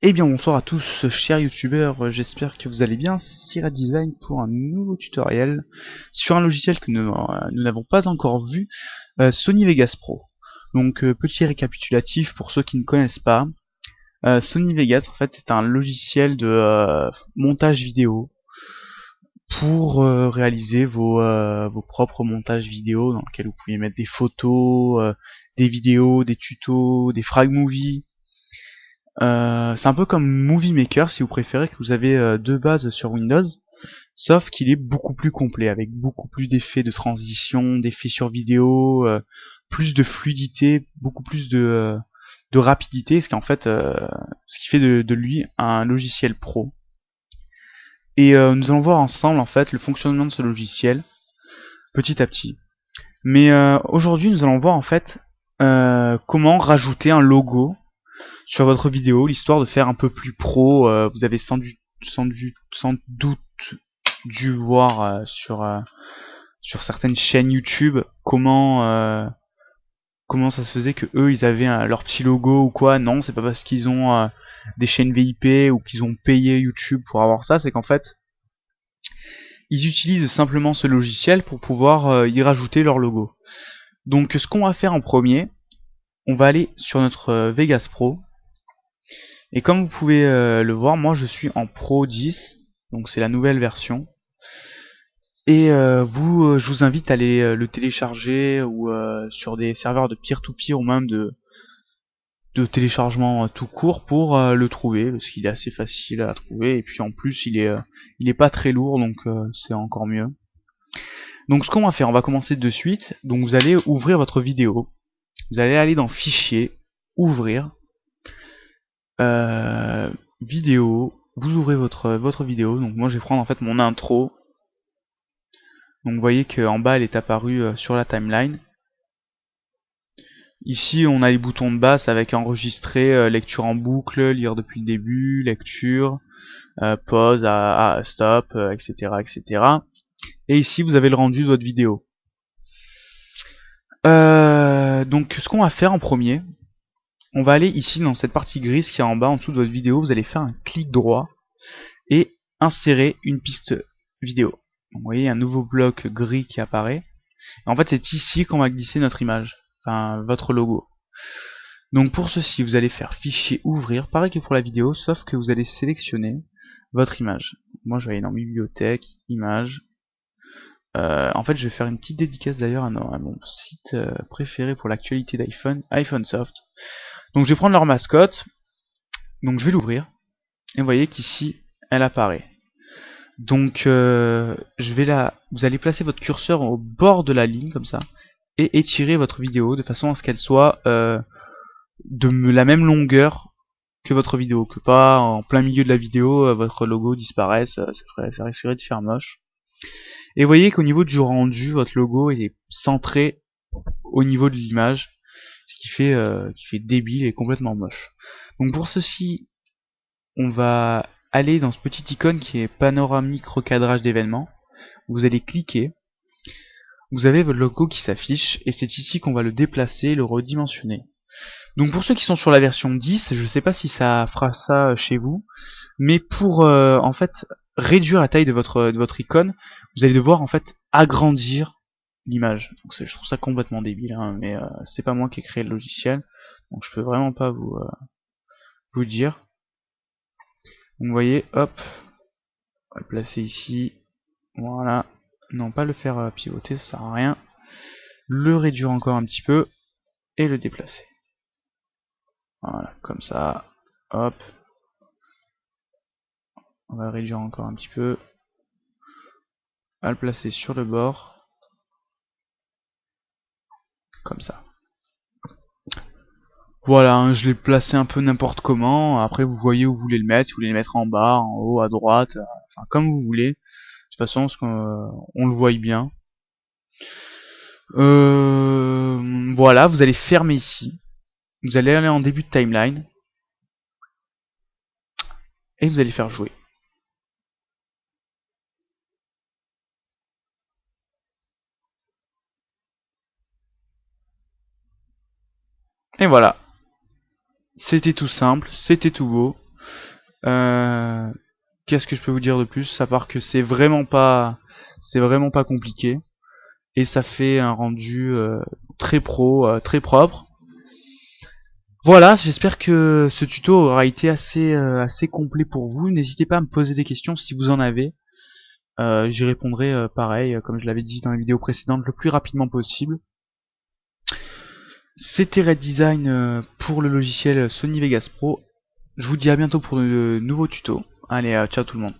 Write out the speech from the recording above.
Eh bien bonsoir à tous chers youtubeurs, j'espère que vous allez bien. Sira Design pour un nouveau tutoriel sur un logiciel que nous n'avons pas encore vu, Sony Vegas Pro. Donc petit récapitulatif pour ceux qui ne connaissent pas. Sony Vegas en fait c'est un logiciel de montage vidéo pour réaliser vos propres montages vidéo dans lesquels vous pouvez mettre des photos, des vidéos, des tutos, des frag movies. C'est un peu comme Movie Maker si vous préférez, que vous avez deux bases sur Windows, sauf qu'il est beaucoup plus complet, avec beaucoup plus d'effets de transition, d'effets sur vidéo, plus de fluidité, beaucoup plus de rapidité, ce qui fait de lui un logiciel pro. Et nous allons voir ensemble en fait le fonctionnement de ce logiciel petit à petit. Mais aujourd'hui nous allons voir en fait comment rajouter un logo sur votre vidéo, l'histoire de faire un peu plus pro. Vous avez sans doute dû voir sur certaines chaînes YouTube comment ça se faisait que eux ils avaient leur petit logo ou quoi. Non, c'est pas parce qu'ils ont des chaînes VIP ou qu'ils ont payé YouTube pour avoir ça, c'est qu'en fait ils utilisent simplement ce logiciel pour pouvoir y rajouter leur logo. Donc ce qu'on va faire en premier, on va aller sur notre Vegas Pro. Et comme vous pouvez le voir, moi je suis en Pro 10, donc c'est la nouvelle version. Et je vous invite à aller le télécharger ou sur des serveurs de peer-to-peer ou même de téléchargement tout court pour le trouver, parce qu'il est assez facile à trouver. Et puis en plus il est pas très lourd, donc c'est encore mieux. Donc ce qu'on va faire, on va commencer de suite. Donc vous allez ouvrir votre vidéo. Vous allez aller dans Fichier, Ouvrir, Vidéo. Vous ouvrez votre vidéo. Donc moi je vais prendre en fait mon intro. Donc vous voyez qu'en bas elle est apparue sur la timeline. Ici on a les boutons de basse avec enregistrer, lecture en boucle, lire depuis le début, lecture, pause, stop, etc., etc. Et ici vous avez le rendu de votre vidéo. Donc ce qu'on va faire en premier, on va aller ici dans cette partie grise qui est en bas en dessous de votre vidéo. Vous allez faire un clic droit et insérer une piste vidéo. Donc, vous voyez un nouveau bloc gris qui apparaît. Et en fait c'est ici qu'on va glisser notre image, enfin votre logo. Donc pour ceci vous allez faire Fichier, Ouvrir, pareil que pour la vidéo, sauf que vous allez sélectionner votre image. Moi je vais aller dans Bibliothèque, Images. En fait je vais faire une petite dédicace d'ailleurs à mon site préféré pour l'actualité d'iPhone, iPhonesoft. Donc je vais prendre leur mascotte, donc je vais l'ouvrir, et vous voyez qu'ici elle apparaît. Donc vous allez placer votre curseur au bord de la ligne comme ça, et étirer votre vidéo de façon à ce qu'elle soit de la même longueur que votre vidéo, que pas en plein milieu de la vidéo votre logo disparaisse, ça risquerait de faire moche. Et vous voyez qu'au niveau du rendu, votre logo est centré au niveau de l'image, ce qui fait débile et complètement moche. Donc pour ceci, on va aller dans ce petit icône qui est panoramique recadrage d'événements. Vous allez cliquer, vous avez votre logo qui s'affiche, et c'est ici qu'on va le déplacer, le redimensionner. Donc pour ceux qui sont sur la version 10, je ne sais pas si ça fera ça chez vous, mais pour en fait réduire la taille de votre icône, vous allez devoir en fait agrandir l'image. Donc je trouve ça complètement débile, hein, mais c'est pas moi qui ai créé le logiciel, donc je peux vraiment pas vous dire. Donc vous voyez, hop, on va le placer ici, voilà. Non, pas le faire pivoter, ça sert à rien. Le réduire encore un petit peu et le déplacer. Voilà, comme ça, hop. On va le réduire encore un petit peu. À le placer sur le bord. Comme ça. Voilà, hein, je l'ai placé un peu n'importe comment. Après, vous voyez où vous voulez le mettre. Si vous voulez le mettre en bas, en haut, à droite. Enfin, comme vous voulez. De toute façon, on le voit bien. Voilà, vous allez fermer ici. Vous allez aller en début de timeline. Et vous allez faire jouer. Et voilà. C'était tout simple, c'était tout beau. Qu'est-ce que je peux vous dire de plus, à part que c'est vraiment pas compliqué, et ça fait un rendu très pro, très propre. Voilà, j'espère que ce tuto aura été assez complet pour vous. N'hésitez pas à me poser des questions si vous en avez. J'y répondrai pareil, comme je l'avais dit dans les vidéos précédentes, le plus rapidement possible. C'était Red Design pour le logiciel Sony Vegas Pro. Je vous dis à bientôt pour de nouveaux tutos. Allez, ciao tout le monde.